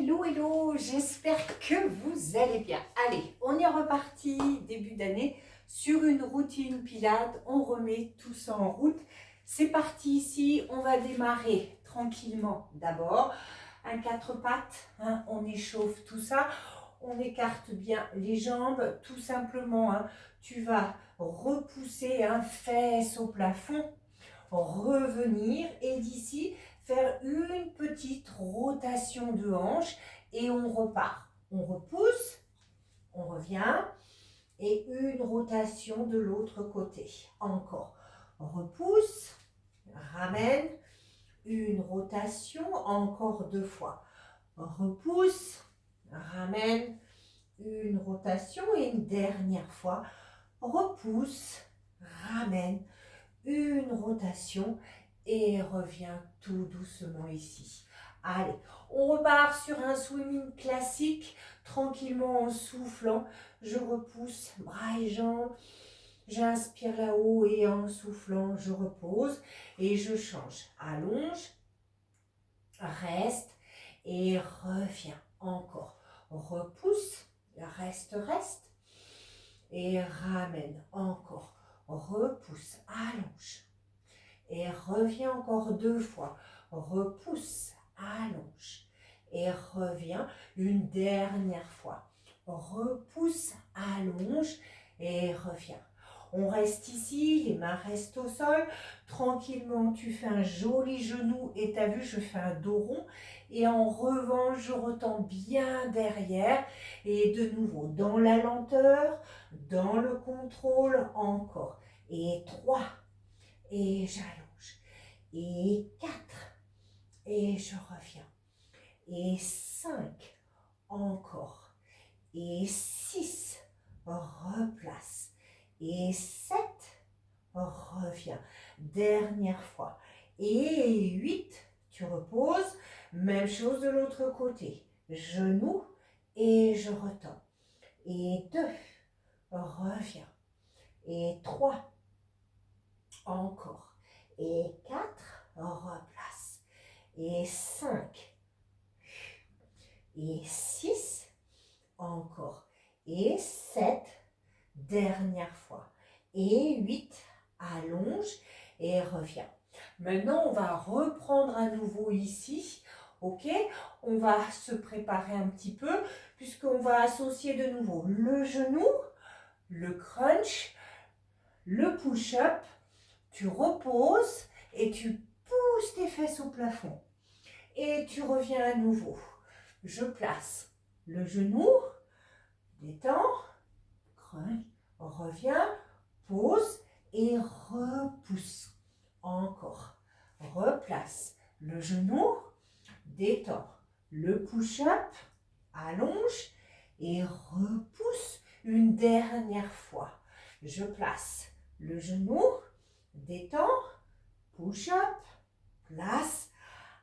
Hello, hello, j'espère que vous allez bien. Allez, on est reparti début d'année sur une routine Pilates. On remet tout ça en route. C'est parti ici, on va démarrer tranquillement d'abord. Un quatre pattes, hein, on échauffe tout ça. On écarte bien les jambes, tout simplement. Hein, tu vas repousser un fesse au plafond, revenir et d'ici faire une petite rotation de hanche et on repart. On repousse, on revient et une rotation de l'autre côté. Encore. On repousse, ramène, une rotation, encore deux fois. On repousse, ramène, une rotation et une dernière fois. Repousse, ramène, une rotation et reviens tout doucement ici. Allez, on repart sur un swimming classique, tranquillement en soufflant. Je repousse bras et jambes, j'inspire là-haut et en soufflant, je repose et je change. Allonge, reste et reviens. Encore. Repousse, reste et ramène. Encore. Repousse, allonge. Et reviens encore deux fois. Repousse, allonge. Et reviens une dernière fois. Repousse, allonge et reviens. On reste ici, les mains restent au sol. Tranquillement, tu fais un joli genou et tu as vu, je fais un dos rond. Et en revanche, je retends bien derrière. Et de nouveau, dans la lenteur, dans le contrôle, encore. Et 3. Et j'allonge. Et 4. Et je reviens. Et 5. Encore. Et 6. Replace. Et 7. Reviens. Dernière fois. Et 8. Tu reposes. Même chose de l'autre côté. Genou. Et je retends. Et 2. Reviens. Et 3. Encore. Et 4, replace. Et 5. Et 6, encore. Et 7, dernière fois. Et 8, allonge et reviens. Maintenant, on va reprendre à nouveau ici. Ok, on va se préparer un petit peu puisqu'on va associer de nouveau le genou, le crunch, le push-up. Tu reposes et tu pousses tes fesses au plafond. Et tu reviens à nouveau. Je place le genou, détends, crunch, reviens, pose et repousse. Encore. Replace le genou, détends, le push-up, allonge et repousse une dernière fois. Je place le genou, détends, push-up, place,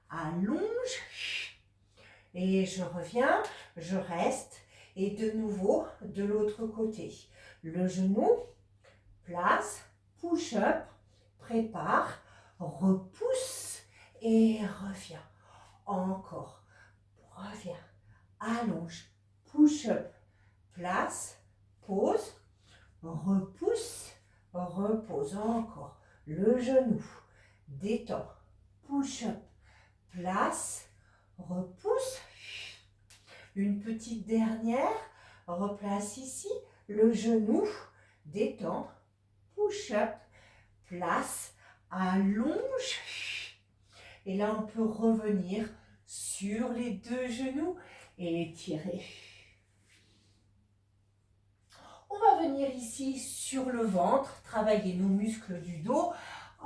allonge et je reviens, je reste et de nouveau de l'autre côté. Le genou, place, push-up, prépare, repousse et reviens. Encore, reviens, allonge, push-up, place, pose, repousse, repose encore. Le genou, détends, push-up, place, repousse. Une petite dernière, replace ici, le genou, détends, push-up, place, allonge. Et là, on peut revenir sur les deux genoux et étirer. On va venir ici sur le ventre, travailler nos muscles du dos,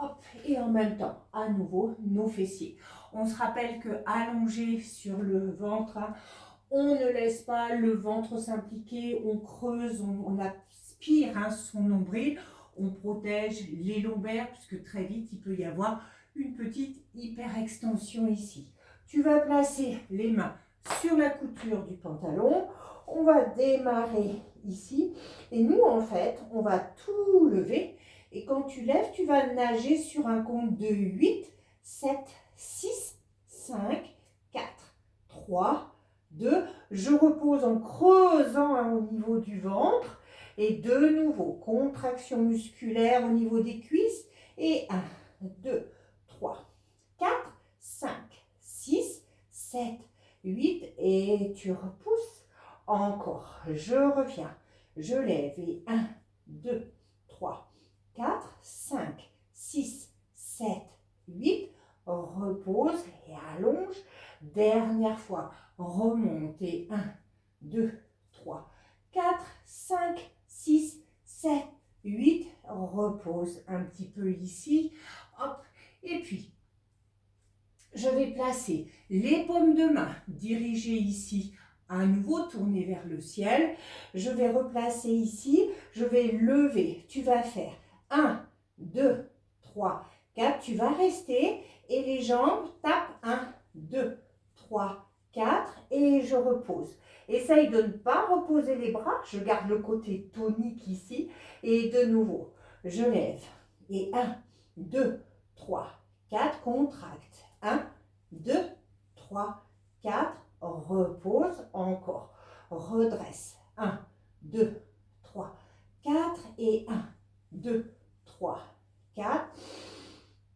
hop, et en même temps, à nouveau, nos fessiers. On se rappelle que allongé sur le ventre, hein, on ne laisse pas le ventre s'impliquer, on creuse, on aspire hein, son nombril, on protège les lombaires, puisque très vite, il peut y avoir une petite hyperextension ici. Tu vas placer les mains sur la couture du pantalon, on va démarrer ici et nous en fait on va tout lever et quand tu lèves tu vas nager sur un compte de 8, 7, 6, 5, 4, 3, 2. Je repose en creusant au niveau du ventre. Et de nouveau, contraction musculaire au niveau des cuisses. Et 1, 2, 3, 4, 5, 6, 7, 8. Et tu repousses. Encore. Je reviens. Je lève. Et 1, 2, 3, 4, 5, 6, 7, 8. Repose et allonge. Dernière fois. Remonte. Et 1, 2, 3, 4, 5, 6, 7, 8. Repose un petit peu ici. Hop. Et puis, je vais placer les paumes de main dirigées ici. À nouveau, tourner vers le ciel. Je vais replacer ici. Je vais lever. Tu vas faire 1, 2, 3, 4. Tu vas rester et les jambes tapent 1, 2, 3, 4 et je repose. Essaye de ne pas reposer les bras. Je garde le côté tonique ici. Et de nouveau, je lève. Et 1, 2, 3, 4. Contracte. 1, 2, 3, 4. Repose. Encore. Redresse. 1, 2, 3, 4. Et 1, 2, 3, 4.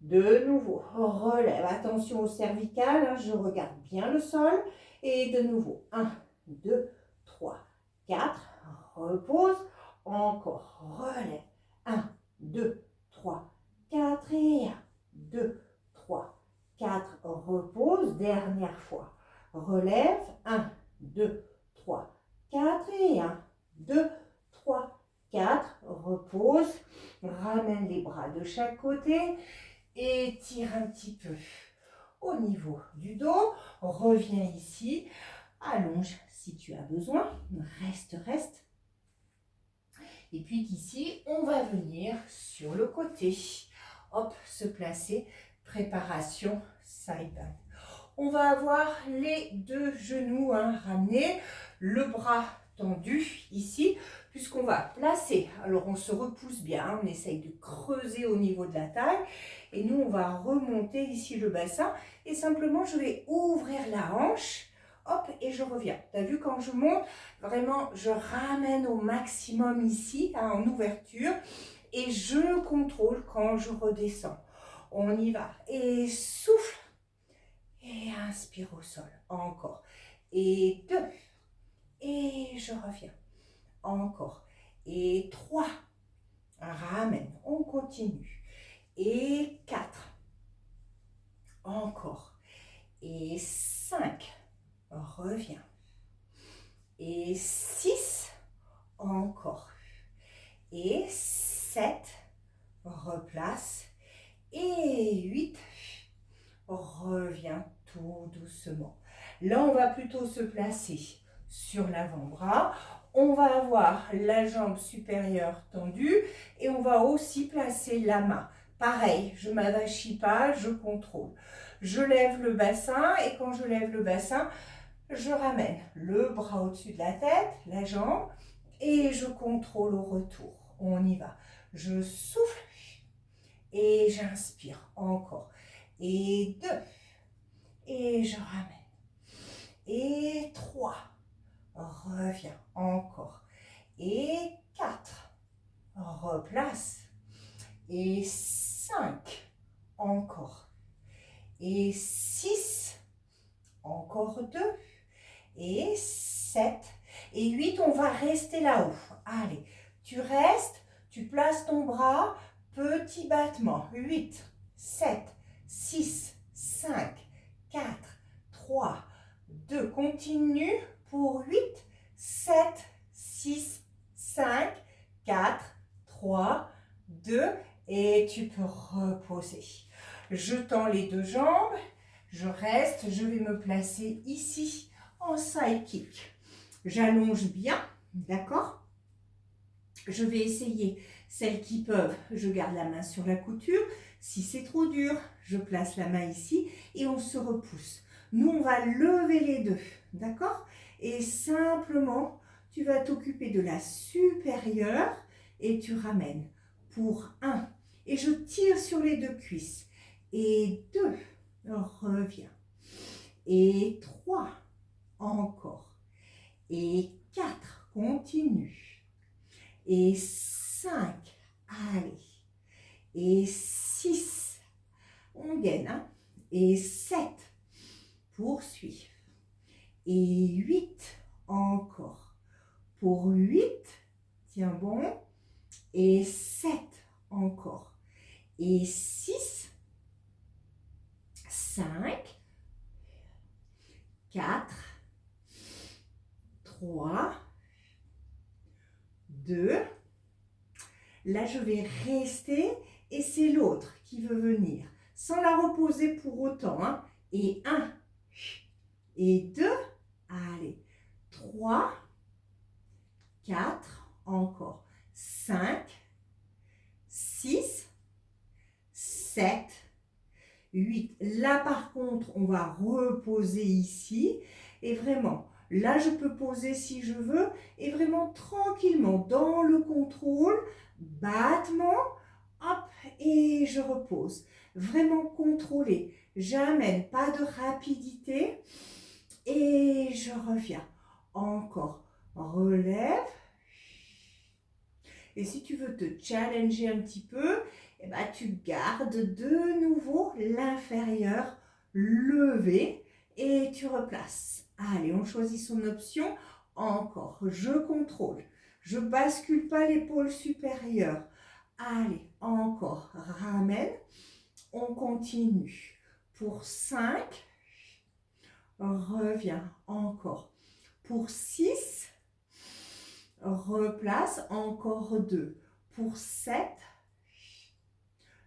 De nouveau, relève. Attention au cervical. Je regarde bien le sol. Et de nouveau, 1, 2, 3, 4. Repose. Encore. Relève. 1, 2, 3, 4. Et 1, 2, 3, 4. Repose. Dernière fois. Relève. 1, 2, 3, 4. Et 1, 2, 3, 4. Repose. Ramène les bras de chaque côté. Étire un petit peu au niveau du dos. Reviens ici. Allonge si tu as besoin. Reste, reste. Et puis ici, on va venir sur le côté. Hop, se placer. Préparation side bend. On va avoir les deux genoux ramenés. Le bras tendu ici. Puisqu'on va placer. Alors, on se repousse bien. On essaye de creuser au niveau de la taille. Et nous, on va remonter ici le bassin. Et simplement, je vais ouvrir la hanche. Hop, et je reviens. Tu as vu quand je monte, vraiment, je ramène au maximum ici, en ouverture. Et je contrôle quand je redescends. On y va. Et souffle. Et inspire au sol. Encore. Et 2. Et je reviens. Encore. Et 3. Ramène. On continue. Et 4. Encore. Et 5. Reviens. Et 6. Encore. Et 7. Replace. Et 8. Reviens tout doucement. Là, on va plutôt se placer sur l'avant-bras. On va avoir la jambe supérieure tendue et on va aussi placer la main. Pareil, je ne m'avachis pas, je contrôle. Je lève le bassin et quand je lève le bassin, je ramène le bras au-dessus de la tête, la jambe et je contrôle au retour. On y va. Je souffle et j'inspire encore. Et 2. Et je ramène. Et 3. Reviens. Encore. Et 4. Replace. Et 5. Encore. Et 6. Encore 2. Et 7. Et 8. On va rester là-haut. Allez. Tu restes. Tu places ton bras. Petit battement. 8. 7. 6. 5. 4. 3. 2. Continue pour 8. 7. 6. 5. 4. 3. 2. Et tu peux reposer. Je tends les deux jambes. Je reste. Je vais me placer ici en side kick. J'allonge bien. D'accord? Je vais essayer. Celles qui peuvent, je garde la main sur la couture. Si c'est trop dur, je place la main ici et on se repousse. Nous, on va lever les deux, d'accord? Et simplement, tu vas t'occuper de la supérieure et tu ramènes pour 1. Et je tire sur les deux cuisses. Et 2, reviens. Et 3, encore. Et 4, continue. Et 5, allez. Et 6, on gaine. Hein? Et 7, poursuivre. Et 8, encore. Pour 8, tiens bon. Et 7, encore. Et 6, 5, 4, 3, 2. Là, je vais rester et c'est l'autre qui veut venir. Sans la reposer pour autant. Hein. Et 1, et 2, allez. 3, 4, encore. 5, 6, 7, 8. Là, par contre, on va reposer ici. Et vraiment, là, je peux poser si je veux. Et vraiment, tranquillement, dans le contrôle, battement, hop, et je repose. Vraiment contrôlé. J'amène pas de rapidité. Et je reviens. Encore. Relève. Et si tu veux te challenger un petit peu, eh ben, tu gardes de nouveau l'inférieur levé et tu replaces. Allez, on choisit son option. Encore, je contrôle. Je ne bascule pas l'épaule supérieure. Allez, encore, ramène. On continue. Pour 5, reviens. Encore. Pour 6, replace. Encore 2. Pour 7,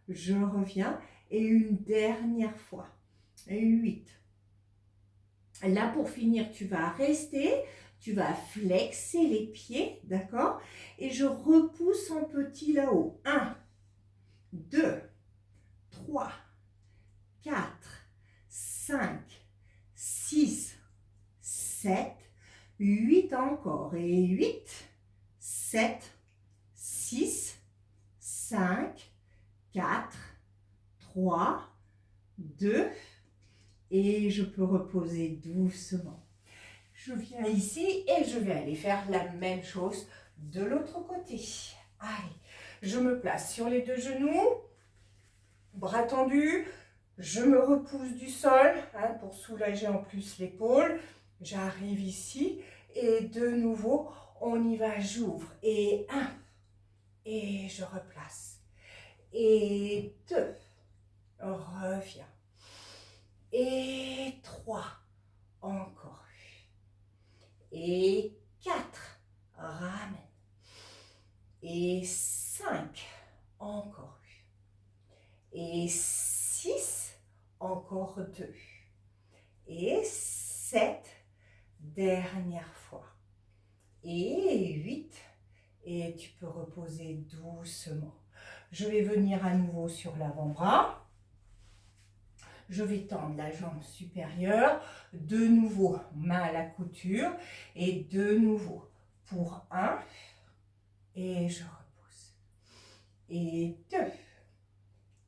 je reviens. Et une dernière fois. 8. Là, pour finir, tu vas rester. Tu vas flexer les pieds, d'accord? Et je repousse en petit là-haut. 1, 2, 3, 4, 5, 6, 7, 8 encore. Et 8, 7, 6, 5, 4, 3, 2. Et je peux reposer doucement. Je viens ici et je vais aller faire la même chose de l'autre côté. Allez, je me place sur les deux genoux, bras tendus, je me repousse du sol hein, pour soulager en plus l'épaule. J'arrive ici et de nouveau, on y va, j'ouvre. Et 1, et je replace. Et 2, reviens. Et 3, encore. Et 4, ramène. Et 5, encore. Et 6, encore 2. Et 7, dernière fois. Et 8, et tu peux reposer doucement. Je vais venir à nouveau sur l'avant-bras. Je vais tendre la jambe supérieure, de nouveau main à la couture et de nouveau pour 1 et je repousse et 2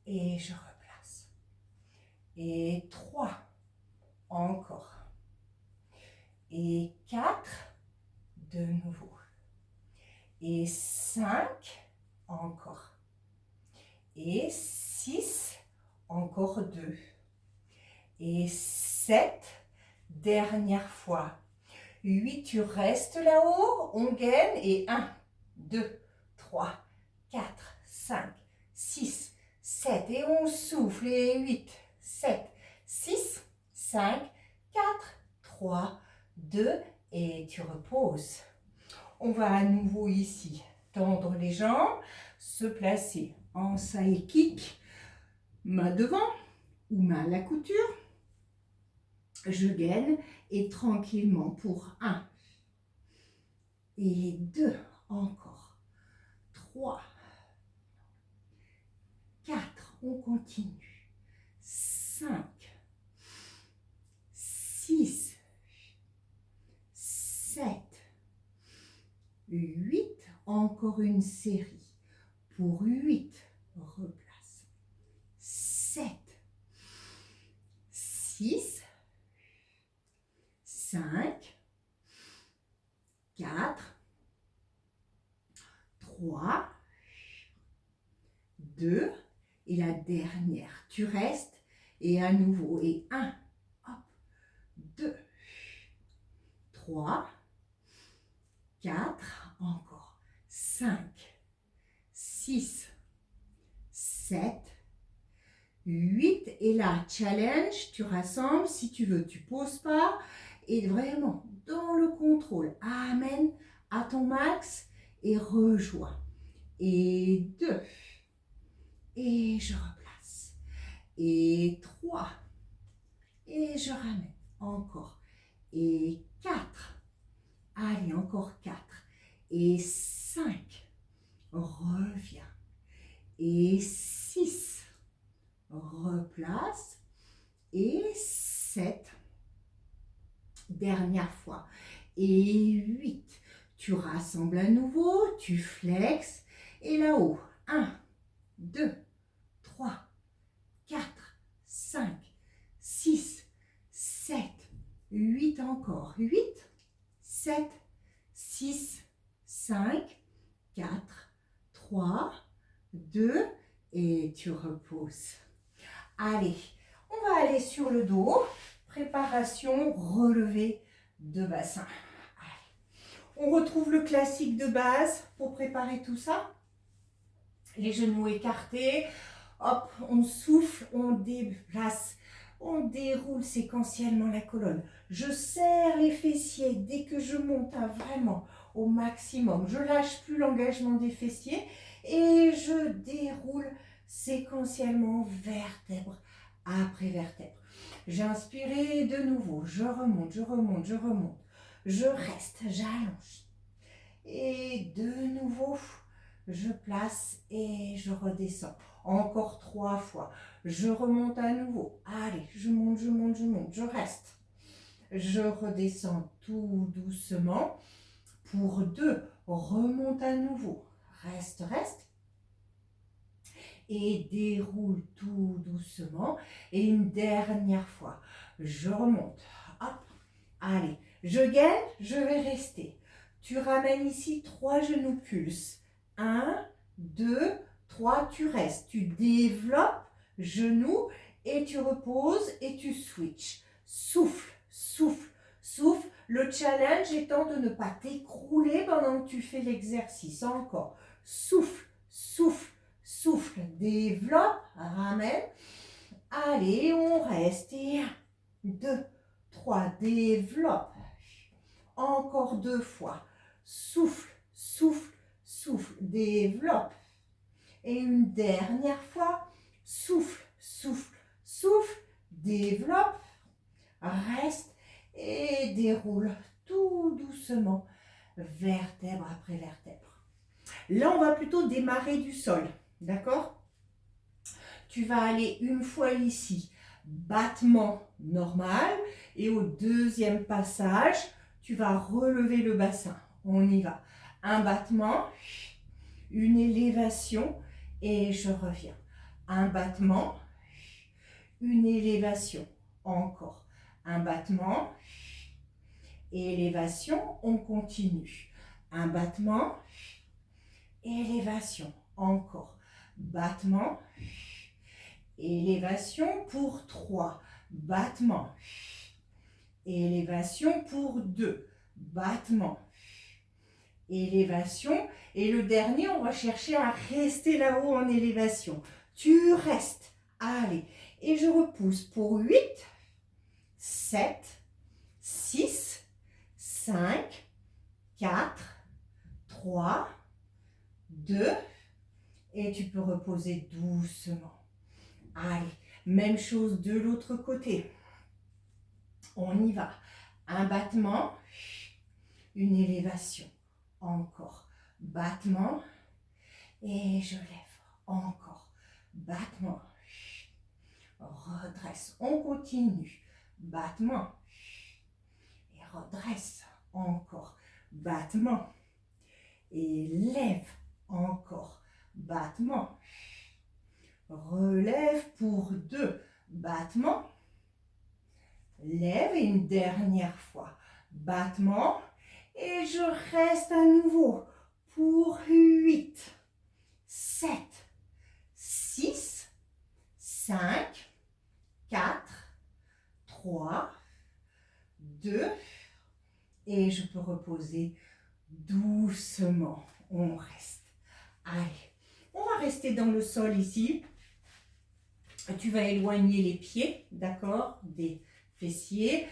et je replace et 3 encore et 4 de nouveau et 5 encore et 6 encore 2 et 7, dernière fois. 8, tu restes là-haut, on gaine. Et 1, 2, 3, 4, 5, 6, 7. Et on souffle. Et 8, 7, 6, 5, 4, 3, 2. Et tu reposes. On va à nouveau ici tendre les jambes, se placer en side kick, main devant ou main à la couture. Je gaine et tranquillement pour 1 et 2 encore 3 4 on continue 5 6 7 8 encore une série pour 8 replace 7 6 5, 4, 3, 2, et la dernière. Tu restes et à nouveau. Et 1, hop, 2, 3, 4, encore 5, 6, 7, 8. Et là, challenge, tu rassembles. Si tu veux, tu poses pas. Et vraiment, dans le contrôle, amène à ton max et rejoins. Et 2. Et je replace. Et 3. Et je ramène. Encore. Et 4. Allez, encore 4. Et 5. Reviens. Et 6. Replace. Et 7. Dernière fois. Et 8. Tu rassembles à nouveau. Tu flexes. Et là-haut. 1, 2, 3, 4, 5, 6, 7, 8 encore. 8, 7, 6, 5, 4, 3, 2 et tu reposes. Allez, on va aller sur le dos. Préparation, relevé de bassin. Allez. On retrouve le classique de base pour préparer tout ça. Les genoux écartés, hop, on souffle, on déplace, on déroule séquentiellement la colonne. Je serre les fessiers dès que je monte vraiment au maximum. Je lâche plus l'engagement des fessiers et je déroule séquentiellement vertèbre après vertèbre. J'ai inspiré de nouveau, je remonte, je remonte, je remonte. Je reste, j'allonge. Et de nouveau, je place et je redescends. Encore 3 fois. Je remonte à nouveau. Allez, je monte, je monte, je monte. Je reste. Je redescends tout doucement. Pour 2, remonte à nouveau. Reste, reste. Et déroule tout doucement. Et une dernière fois. Je remonte. Hop. Allez, je gaine, je vais rester. Tu ramènes ici 3 genoux pulse. 1, 2, 3, tu restes. Tu développes, genoux, et tu reposes et tu switches. Souffle, souffle, souffle. Le challenge étant de ne pas t'écrouler pendant que tu fais l'exercice. Encore. Souffle, souffle, souffle. Développe, ramène. Allez, on reste. Et 1, 2, 3, développe. Encore 2 fois. Souffle, souffle, souffle, développe. Et une dernière fois. Souffle, souffle, souffle, développe. Reste et déroule tout doucement, vertèbre après vertèbre. Là, on va plutôt démarrer du sol, d'accord? Tu vas aller une fois ici, battement normal. Et au deuxième passage, tu vas relever le bassin. On y va. Un battement, une élévation et je reviens. Un battement, une élévation. Encore. Un battement, élévation, on continue. Un battement, élévation. Encore. Battement, élévation pour 3. Battement. Élévation pour 2. Battement. Élévation. Et le dernier, on va chercher à rester là-haut en élévation. Tu restes. Allez. Et je repousse pour 8, 7, 6, 5, 4, 3, 2. Et tu peux reposer doucement. Allez. Même chose de l'autre côté. On y va. Un battement, une élévation. Encore. Battement. Et je lève. Encore. Battement. Redresse. On continue. Battement. Et redresse. Encore. Battement. Et lève. Encore. Battement. Relève pour 2. Battement. Lève et une dernière fois. battement. Et je reste à nouveau pour 8, 7, 6, 5, 4, 3, 2. Et je peux reposer doucement. On reste. Allez, on va rester dans le sol ici. Tu vas éloigner les pieds, d'accord, des fessiers.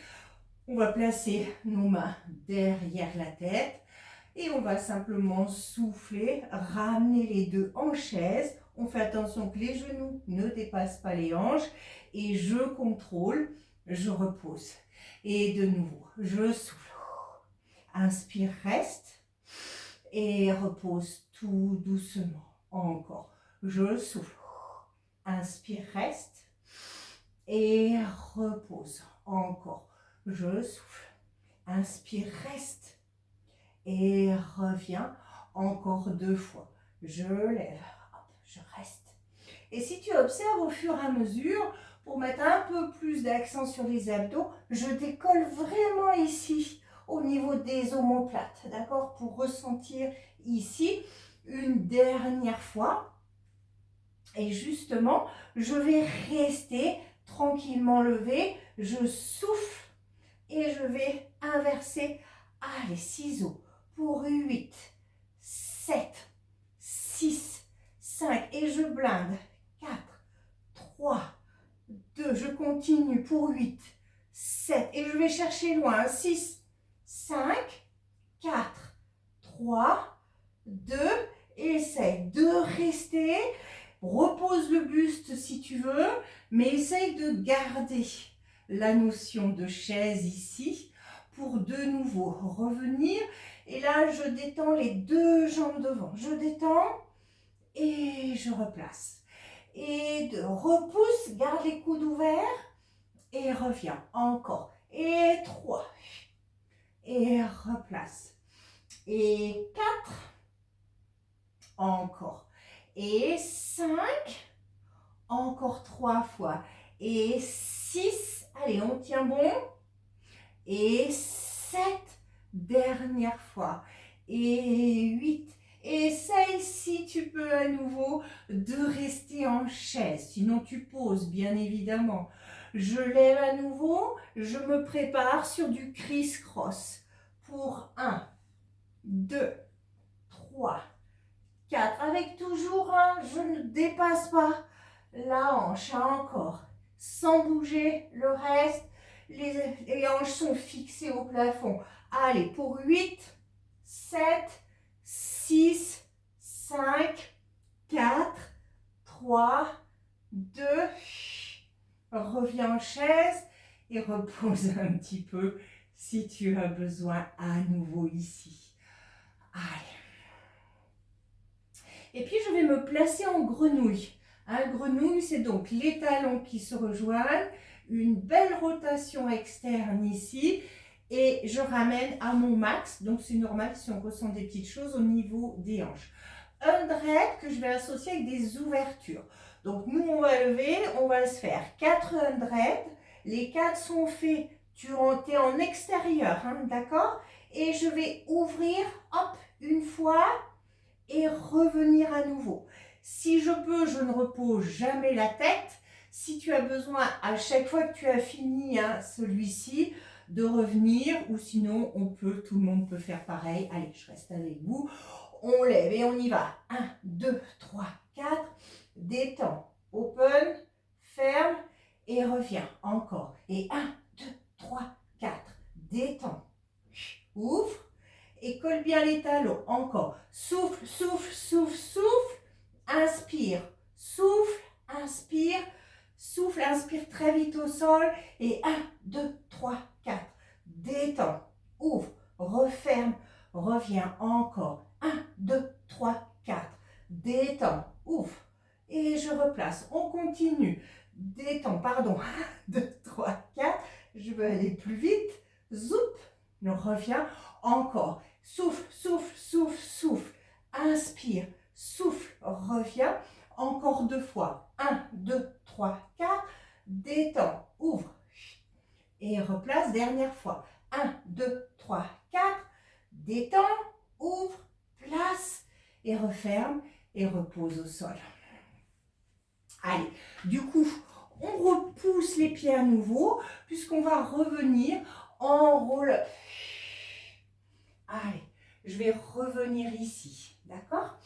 On va placer nos mains derrière la tête et on va simplement souffler, ramener les deux en chaise. On fait attention que les genoux ne dépassent pas les hanches et je contrôle, je repose. Et de nouveau, je souffle. Inspire, reste et repose tout doucement. Encore, je souffle. Inspire, reste et repose. Encore, je souffle. Inspire, reste et reviens. Encore 2 fois. Je lève, hop, je reste. Et si tu observes au fur et à mesure, pour mettre un peu plus d'accent sur les abdos, je décolle vraiment ici, au niveau des omoplates, d'accord? Pour ressentir ici, une dernière fois. Et justement, je vais rester tranquillement levé, je souffle et je vais inverser. Allez, ciseaux pour 8, 7, 6, 5 et je blinde. 4, 3, 2, je continue pour 8, 7 et je vais chercher loin. 6, 5, 4, 3, 2, essaye de rester. Repose le buste si tu veux, mais essaye de garder la notion de chaise ici pour de nouveau revenir. Et là, je détends les 2 jambes devant. Je détends et je replace. Et de repousse, garde les coudes ouverts et reviens. Encore. Et 3. Et replace. Et 4. Encore. Et 5, encore 3 fois. Et 6, allez, on tient bon. Et 7, dernière fois. Et 8. Essaye si tu peux à nouveau de rester en chaise. Sinon tu poses, bien évidemment. Je lève à nouveau. Je me prépare sur du criss-cross. Pour 1, 2, 3, 4, avec toujours un, je ne dépasse pas la hanche, encore, sans bouger le reste, les hanches sont fixées au plafond. Allez, pour 8, 7, 6, 5, 4, 3, 2, reviens en chaise et repose un petit peu si tu as besoin à nouveau ici. Allez. Et puis, je vais me placer en grenouille. Grenouille, c'est donc les talons qui se rejoignent, une belle rotation externe ici, et je ramène à mon max. Donc, c'est normal si on ressent des petites choses au niveau des hanches. Un dread que je vais associer avec des ouvertures. Donc, nous, on va lever, on va se faire 4 dreads. Les 4 sont faits, tu es en extérieur, d'accord? Et je vais ouvrir, hop, une fois, et revenir à nouveau. Si je peux, je ne repose jamais la tête. Si tu as besoin, à chaque fois que tu as fini celui-ci, de revenir, ou sinon, tout le monde peut faire pareil. Allez, je reste avec vous. On lève et on y va. 1, 2, 3, 4. Détends. Open, ferme et reviens. Encore. Et 1, 2, 3, 4. Détends. Ouvre. Et colle bien les talons. Encore. Souffle, souffle, souffle, souffle. Inspire. Souffle, inspire. Souffle, inspire très vite au sol. Et 1, 2, 3, 4. Détends. Ouvre. Referme. Reviens. Encore. 1, 2, 3, 4. Détends. Ouvre. Et je replace. On continue. Détends. Pardon. 1, 2, 3, 4. Je veux aller plus vite. Zoup. On revient. Encore. Souffle, souffle, souffle, souffle. Inspire, souffle, reviens. Encore 2 fois. 1, 2, 3, 4. Détends, ouvre. Et replace, dernière fois. 1, 2, 3, 4. Détends, ouvre, place et referme et repose au sol. Allez, du coup, on repousse les pieds à nouveau puisqu'on va revenir en roll-up. Allez, je vais revenir ici, d'accord?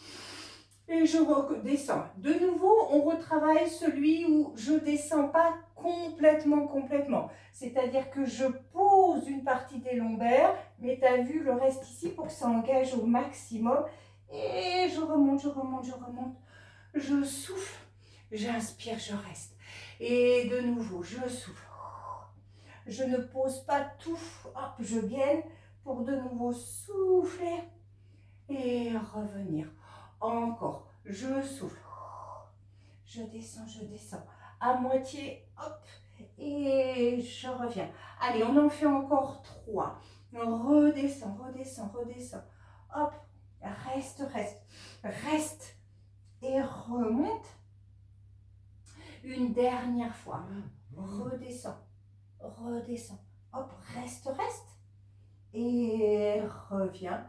Et je redescends. De nouveau, on retravaille celui où je ne descends pas complètement. C'est-à-dire que je pose une partie des lombaires, mais tu as vu le reste ici pour que ça engage au maximum. Et je remonte. Je souffle, j'inspire, je reste. Et de nouveau, je souffle. Je ne pose pas tout. Hop, je gaine pour de nouveau souffler et revenir. Encore, je souffle. Je descends. À moitié, hop, et je reviens. Allez, on en fait encore 3. Redescends. Hop, reste et remonte. Une dernière fois. Redescends. Hop, reste. Et reviens.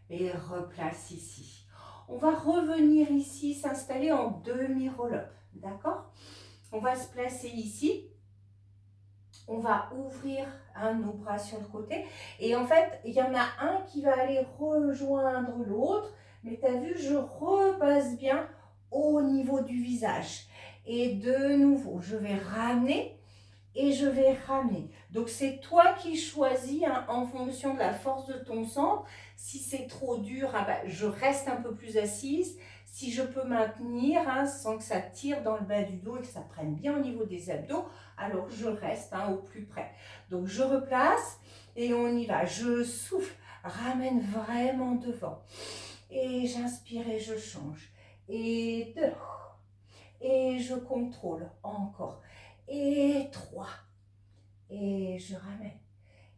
Et replace ici. On va revenir ici, s'installer en demi-roll-up. D'accord? On va se placer ici. On va ouvrir nos bras sur le côté. Et en fait, il y en a un qui va aller rejoindre l'autre. Mais tu as vu, je repasse bien au niveau du visage. Et de nouveau, je vais ramener et je vais ramener. Donc, c'est toi qui choisis en fonction de la force de ton centre. Si c'est trop dur, je reste un peu plus assise. Si je peux maintenir sans que ça tire dans le bas du dos et que ça prenne bien au niveau des abdos, alors je reste au plus près. Donc, je replace et on y va. Je souffle, ramène vraiment devant. Et j'inspire et je change. Et 2. Et je contrôle encore. Et 3. Et je ramène.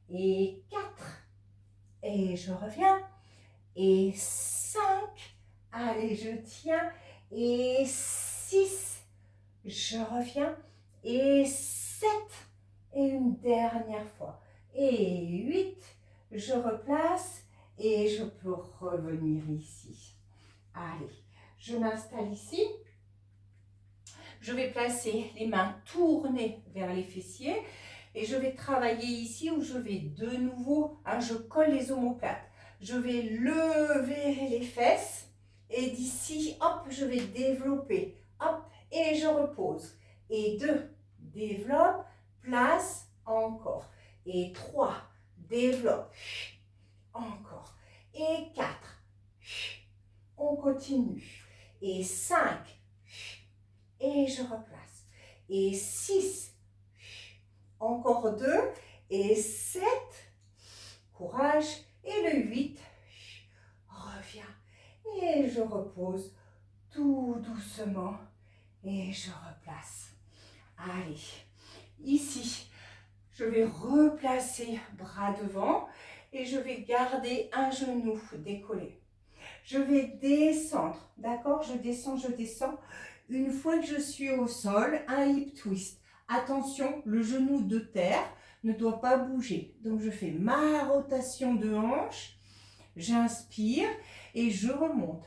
Et 4. Et je reviens. Et 5. Allez, je tiens. Et 6. Je reviens. Et 7. Et une dernière fois. Et 8. Je replace. Et je peux revenir ici. Allez, je m'installe ici. Je vais placer les mains tournées vers les fessiers et je vais travailler ici où je vais de nouveau, je colle les omoplates. Je vais lever les fesses et d'ici, hop, je vais développer. Hop, et je repose. Et 2, développe, place, encore. Et 3, développe, encore. Et 4, on continue. Et 5, et je replace. Et 6, encore 2, et 7, courage, et le 8, reviens, et je repose tout doucement, et je replace. Allez, ici, je vais replacer bras devant, et je vais garder un genou décollé. Je vais descendre, d'accord? Je descends. Une fois que je suis au sol, un hip twist. Attention, le genou de terre ne doit pas bouger. Donc, je fais ma rotation de hanche. J'inspire et je remonte.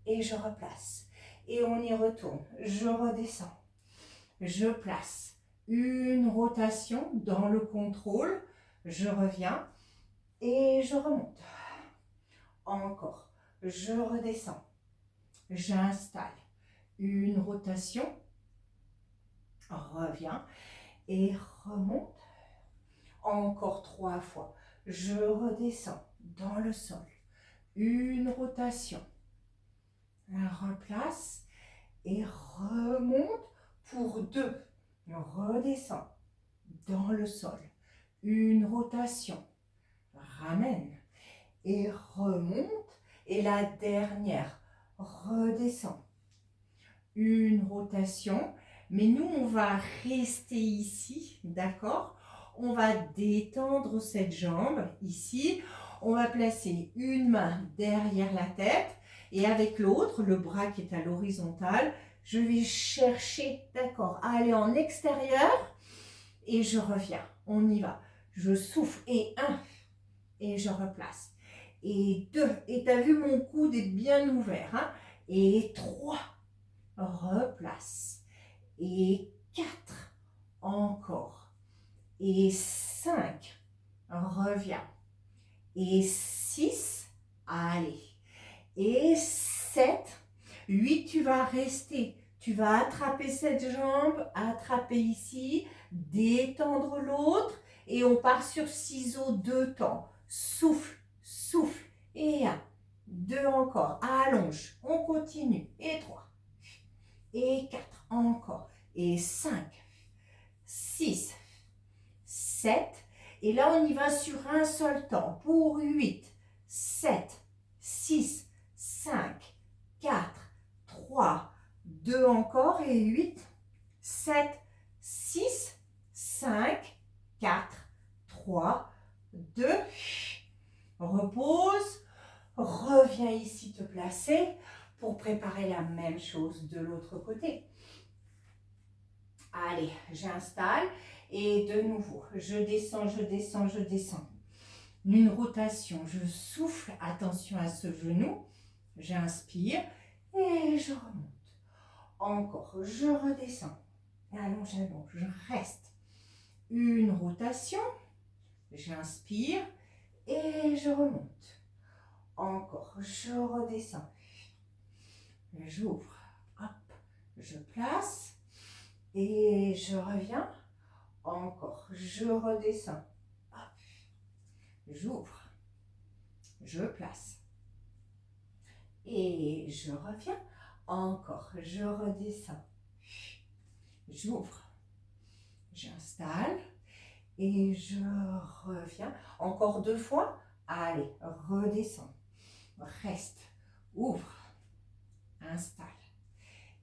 Et je replace. Et on y retourne. Je redescends. Je place. Une rotation dans le contrôle. Je reviens et je remonte. Encore. Je redescends. J'installe. Une rotation. Reviens et remonte. Encore 3 fois. Je redescends dans le sol. Une rotation. Replace et remonte pour 2. Redescends dans le sol. Une rotation. Ramène et remonte. Et la dernière, redescends. Une rotation. Mais nous, on va rester ici, d'accord? On va détendre cette jambe ici. On va placer une main derrière la tête. Et avec l'autre, le bras qui est à l'horizontale, je vais chercher, d'accord, à aller en extérieur. Et je reviens. On y va. je souffle. Et 1, et je replace. Et 2, et tu as vu mon coude est bien ouvert. Hein? Et 3, replace. Et 4, encore. Et 5, reviens. Et 6, allez. Et 7, 8, tu vas rester. Tu vas attraper cette jambe, attraper ici, détendre l'autre. Et on part sur ciseaux 2 temps. Souffle, souffle. Et 1, 2 encore. Allonge. On continue. Et 3. Et 4. Encore. Et 5. 6. 7. Et là, on y va sur un seul temps. Pour 8. 7. 6. 5. 4. 3. 2 encore. Et 8. 7. 6. 5. 4. 3. 2. Repose. Reviens ici te placer pour préparer la même chose de l'autre côté. Allez, j'installe et de nouveau, je descends, je descends, je descends. Une rotation, je souffle, attention à ce genou, j'inspire et je remonte. Encore, je redescends. Allonge, allonge, je reste. Une rotation, j'inspire et je remonte. Encore, je redescends. J'ouvre, hop, je place et je reviens. Encore, je redescends. Hop, j'ouvre, je place et je reviens. Encore, je redescends. J'ouvre, j'installe et je reviens. Encore 2 fois. Allez, redescends. Reste, ouvre, installe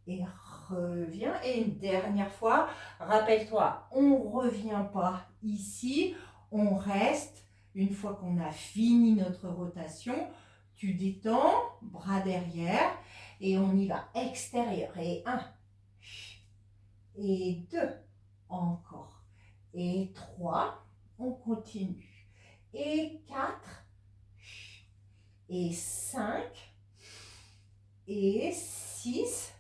et reviens. Et une dernière fois, rappelle-toi, on ne revient pas ici, on reste. Une fois qu'on a fini notre rotation, tu détends, bras derrière et on y va extérieur. Et 1, et 2, encore. Et 3, on continue. Et 4, et 5, et 6,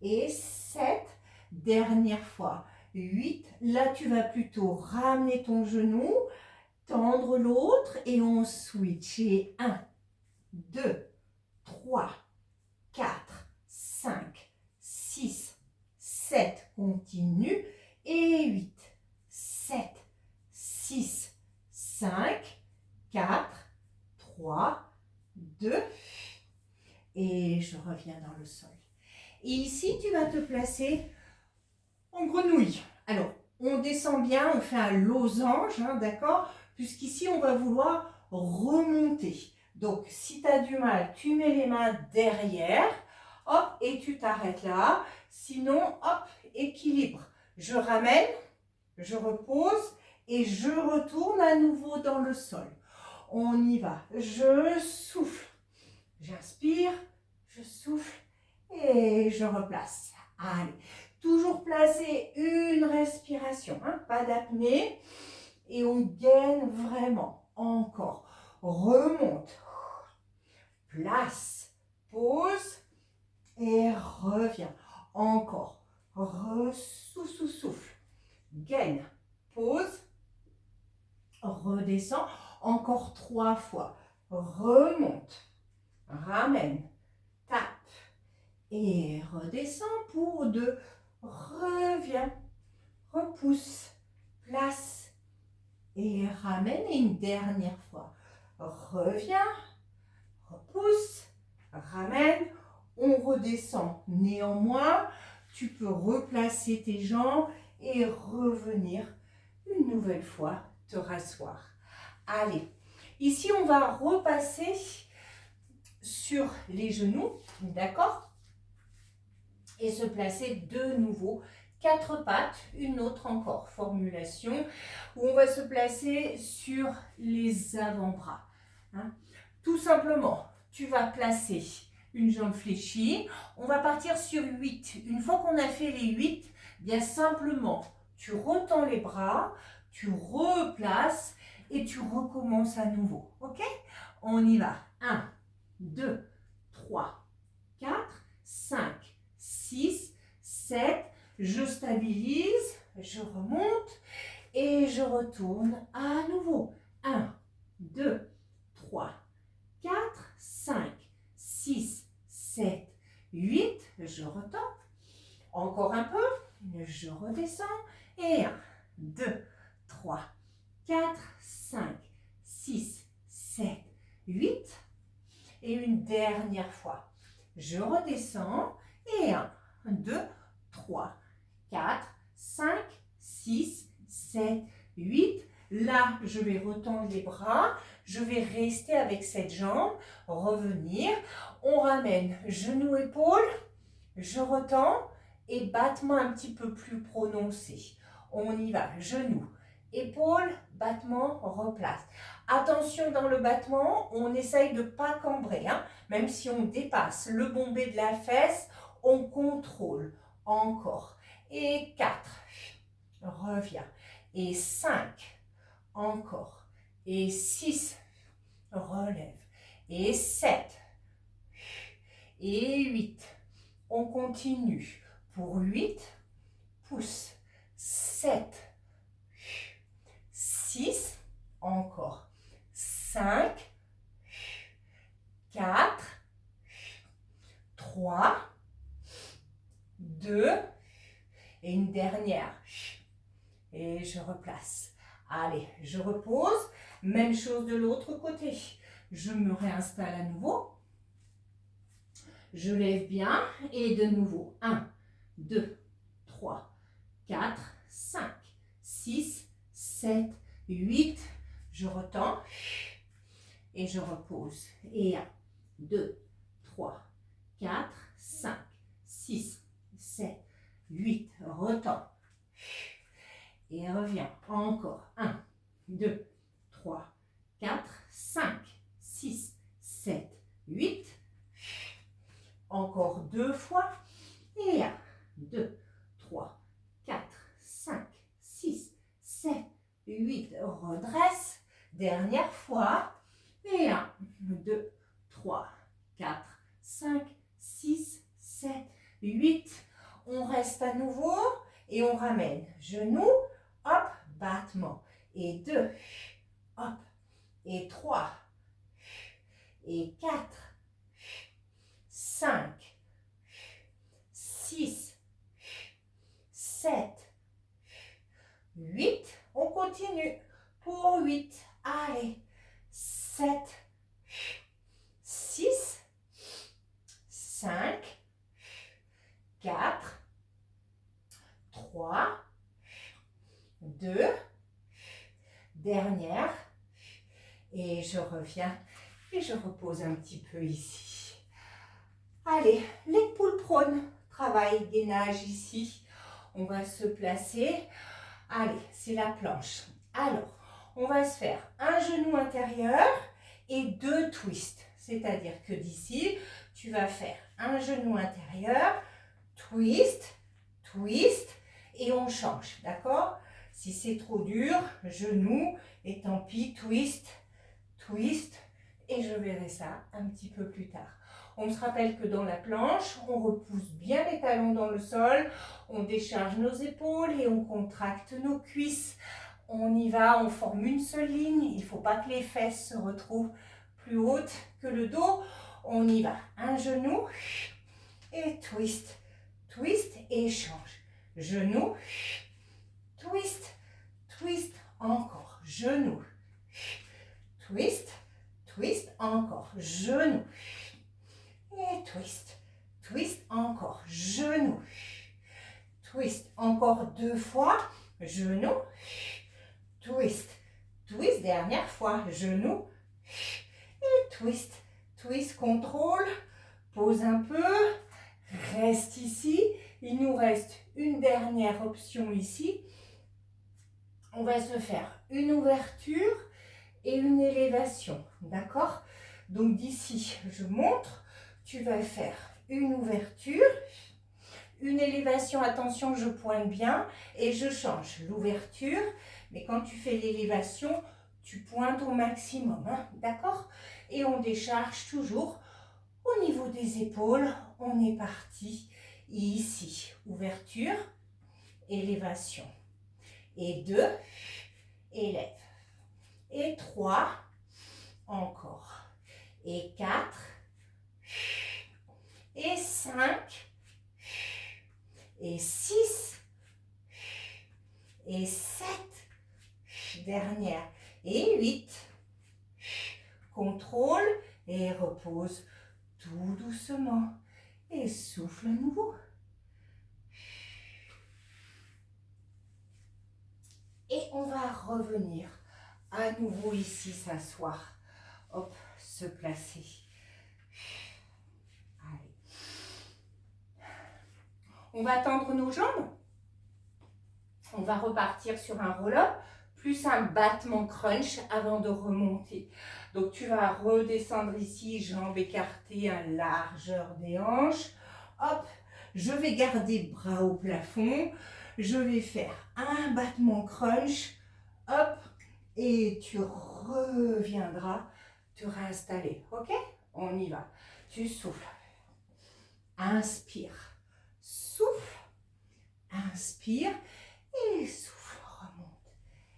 et 7, dernière fois, 8. Là, tu vas plutôt ramener ton genou, tendre l'autre et on switch. Et 1, 2, 3, 4, 5, 6, 7, continue. Et 8, 7, 6, 5, 4, 3, 2, et je reviens dans le sol. Et ici, tu vas te placer en grenouille. Alors, on descend bien, on fait un losange, hein, d'accord? Puisqu'ici, on va vouloir remonter. Donc, si tu as du mal, tu mets les mains derrière, hop, et tu t'arrêtes là. Sinon, hop, équilibre. Je ramène, je repose et je retourne à nouveau dans le sol. On y va. Je souffle. J'inspire, je souffle et je replace. Allez, toujours placer une respiration, hein, pas d'apnée. Et on gaine vraiment. Encore. Remonte. Place. Pose. Et reviens. Encore. Souffle. Gaine. Pose. Redescend. Encore 3 fois. Remonte. Ramène, tape et redescend pour 2. Reviens, repousse, place et ramène. Et une dernière fois. Reviens, repousse, ramène. On redescend. Néanmoins, tu peux replacer tes jambes et revenir une nouvelle fois te rasseoir. Allez, ici on va repasser sur les genoux, d'accord? Et se placer de nouveau, 4 pattes, une autre encore formulation, où on va se placer sur les avant-bras. Hein. Tout simplement, tu vas placer une jambe fléchie, on va partir sur 8. Une fois qu'on a fait les 8, bien simplement, tu retends les bras, tu replaces et tu recommences à nouveau. Ok? On y va. 1, 2, 3, 4, 5, 6, 7. Je stabilise, je remonte et je retourne à nouveau. 1, 2, 3, 4, 5, 6, 7, 8. Je retends. Encore un peu. Je redescends. Et 1, 2, 3, 4, 5, 6, 7, 8. Et une dernière fois. Je redescends. Et 1, 2, 3, 4, 5, 6, 7, 8. Là, je vais retendre les bras. Je vais rester avec cette jambe. Revenir. On ramène genou, épaule. Je retends. Et battement un petit peu plus prononcé. On y va. Genou, épaule, battement, replace. Attention dans le battement, on essaye de ne pas cambrer. Même si on dépasse le bombé de la fesse, on contrôle. Encore. Et 4. Reviens. Et 5. Encore. Et 6. Relève. Et 7. Et 8. On continue. Pour 8, pouce, 7, 6, encore, 5, 4, 3, 2, et une dernière. Et je replace. Allez, je repose. Même chose de l'autre côté. Je me réinstalle à nouveau. Je lève bien et de nouveau. 1, 2, 3, 4, 5, 6, 7, 8. Je retends et je repose. Et 1, 2, 3, 4, 5, 6, 7, 8. Retends. Et reviens. Encore. 1, 2, 3, 4, 5, 6, 7, 8. Encore 2 fois. Et 1, 2, 3, 4, 5, 6, 7, 8. Redresse. Dernière fois. Et 1, 2, 3, 4, 5, 6, 7, 8. On reste à nouveau et on ramène. Genou, hop, battement. Et 2, hop. Et 3. Et 4. 5, 6, 7, 8. On continue pour 8. Allez, 7, 6, 5, 4, 3, 2. Dernière. Et je reviens et je repose un petit peu ici. Allez, leg pull prone, travail, gainage ici. On va se placer. Allez, c'est la planche. Alors, on va se faire un genou intérieur et 2 twists. C'est-à-dire que d'ici, tu vas faire un genou intérieur, twist, twist, et on change, d'accord? Si c'est trop dur, genou, et tant pis, twist, twist, et je verrai ça un petit peu plus tard. On se rappelle que dans la planche, on repousse bien les talons dans le sol, on décharge nos épaules et on contracte nos cuisses. On y va, on forme une seule ligne. Il ne faut pas que les fesses se retrouvent plus hautes que le dos. On y va. Un genou et twist, twist et change. Genou, twist, twist, encore. Genou, twist, twist, encore. Genou. Et twist, twist, encore, genou, twist, encore 2 fois, genou, twist, twist, dernière fois, genou, et twist, twist, contrôle, pose un peu, reste ici, il nous reste une dernière option ici, on va se faire une ouverture et une élévation, d'accord? Donc d'ici, je montre. Tu vas faire une ouverture, une élévation, attention, je pointe bien et je change l'ouverture Mais quand tu fais l'élévation, tu pointes au maximum, hein, d'accord? Et on décharge toujours au niveau des épaules. On est parti ici. Ouverture, élévation. Et 2, élève. Et 3, encore. Et 4, et 5, et 6, et 7, dernière, et 8. Contrôle et repose tout doucement. Et souffle à nouveau. Et on va revenir à nouveau ici, s'asseoir. Hop, se placer. Allez. On va tendre nos jambes. On va repartir sur un roll-up, plus un battement crunch avant de remonter. Donc tu vas redescendre ici, jambes écartées à largeur des hanches. Hop, je vais garder bras au plafond. Je vais faire un battement crunch. Hop, et tu reviendras te réinstaller. Ok? On y va. Tu souffles. Inspire. Souffle. Inspire. Et souffle. Remonte.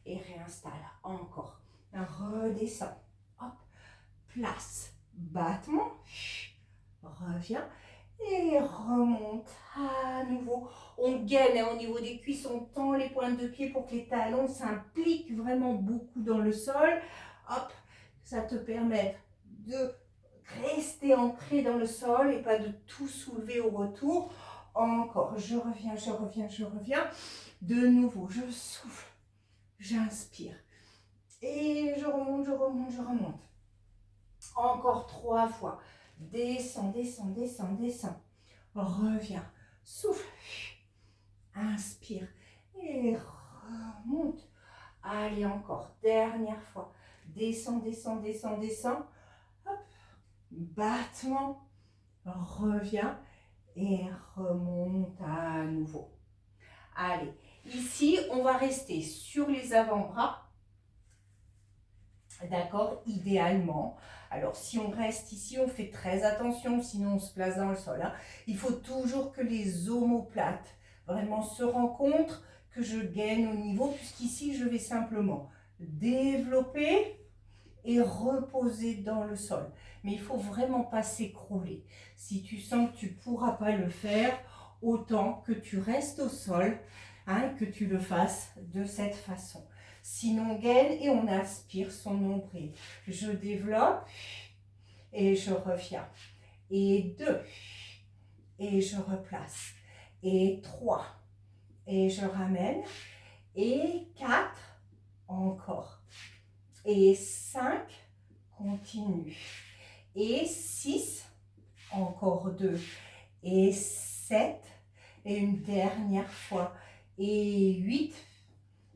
Et réinstalle. Encore. Redescends. Hop. Place. Battement. Reviens. Et remonte à nouveau. On gaine au niveau des cuisses, on tend les pointes de pied pour que les talons s'impliquent vraiment beaucoup dans le sol. Hop, ça te permet de rester ancré dans le sol et pas de tout soulever au retour. Encore, je reviens, je reviens, je reviens. De nouveau, je souffle, j'inspire. Et je remonte, je remonte, je remonte. Encore 3 fois. Descends, descends, descends, descends. Reviens. Souffle. Inspire. Et remonte. Allez, encore. Dernière fois. Descends, descends, descends, descends. Hop. Battement. Reviens. Et remonte à nouveau. Allez. Ici, on va rester sur les avant-bras. D'accord, idéalement. Alors, si on reste ici, on fait très attention, sinon on se place dans le sol. Hein. Il faut toujours que les omoplates vraiment se rencontrent, que je gagne au niveau, puisqu'ici, je vais simplement développer et reposer dans le sol. Mais il ne faut vraiment pas s'écrouler. Si tu sens que tu ne pourras pas le faire, autant que tu restes au sol, hein, que tu le fasses de cette façon. Sinon, on gaine et on aspire son nombril. Je développe et je reviens. Et 2. Et je replace. Et 3. Et je ramène. Et 4. Encore. Et 5. Continue. Et 6. Encore 2. Et 7. Et une dernière fois. Et 8.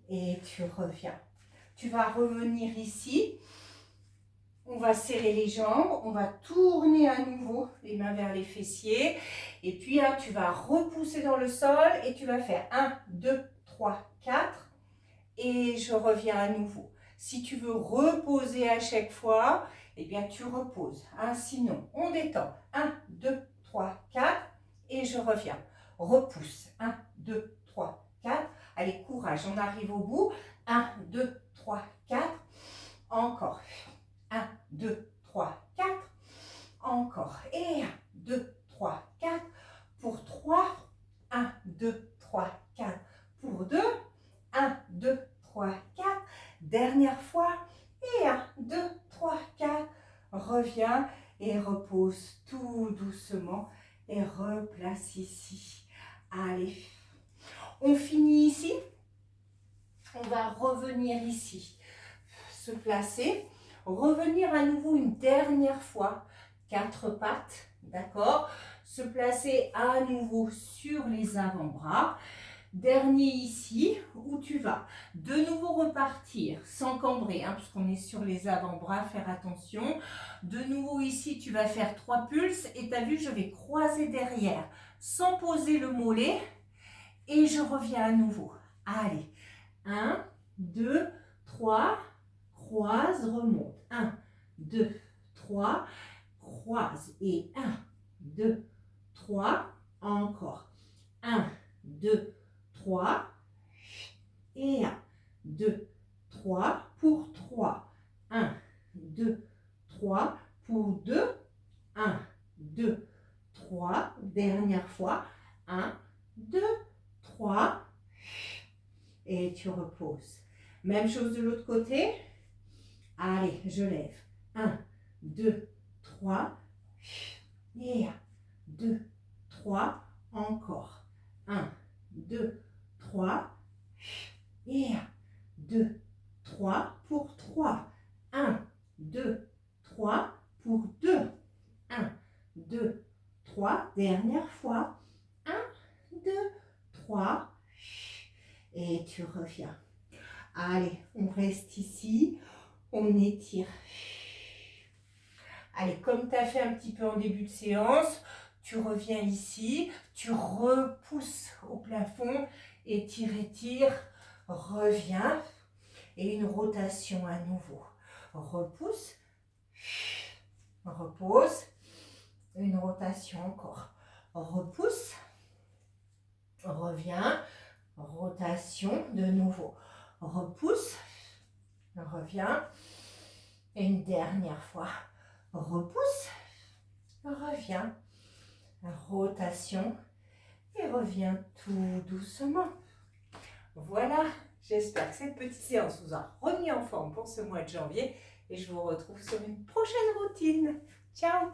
Et tu reviens. Tu vas revenir ici. On va serrer les jambes. On va tourner à nouveau les mains vers les fessiers. Et puis, hein, tu vas repousser dans le sol. Et tu vas faire 1, 2, 3, 4. Et je reviens à nouveau. Si tu veux reposer à chaque fois, eh bien, tu reposes. Hein, sinon, on détend. 1, 2, 3, 4. Et je reviens. Repousse. 1, 2, 3, 4. Allez, courage, on arrive au bout. 1, 2, 3, 4. Encore. 1, 2, 3, 4. Encore. Et 1, 2, 3, 4. Pour 3. 1, 2, 3, 4. Pour 2. 1, 2, 3, 4. Dernière fois. Et 1, 2, 3, 4. Reviens et repose tout doucement. Et replace ici. Allez. On finit ici. On va revenir ici. Se placer. Revenir à nouveau une dernière fois. 4 pattes. D'accord? Se placer à nouveau sur les avant-bras. Dernier ici, où tu vas de nouveau repartir sans cambrer, hein, puisqu'on est sur les avant-bras, faire attention. De nouveau ici, tu vas faire 3 pulses. Et tu as vu, je vais croiser derrière sans poser le mollet. Et je reviens à nouveau. Allez, 1, 2, 3, croise, remonte. 1, 2, 3, croise. Et 1, 2, 3, encore. 1, 2, 3, et 1, 2, 3 pour 3. 1, 2, 3 pour 2. 1, 2, 3. Dernière fois. 1, 2, 3. Et tu reposes. Même chose de l'autre côté. Allez, je lève. 1, 2, 3. Et 1, 2, 3. Encore. 1, 2, 3. Et 1, 2, 3 pour 3. 1, 2, 3 pour 2. 1, 2, 3. Dernière fois. 1, 2, 3. Et tu reviens. Allez, on reste ici. On étire. Allez, comme tu as fait un petit peu en début de séance, tu reviens ici. Tu repousses au plafond. Étire, étire. Reviens. Et une rotation à nouveau. Repousse. Repose. Une rotation encore. Repousse. Reviens. Rotation de nouveau. Repousse. Reviens. Et une dernière fois. Repousse. Reviens. Rotation. Et reviens tout doucement. Voilà. J'espère que cette petite séance vous a remis en forme pour ce mois de janvier. Et je vous retrouve sur une prochaine routine. Ciao!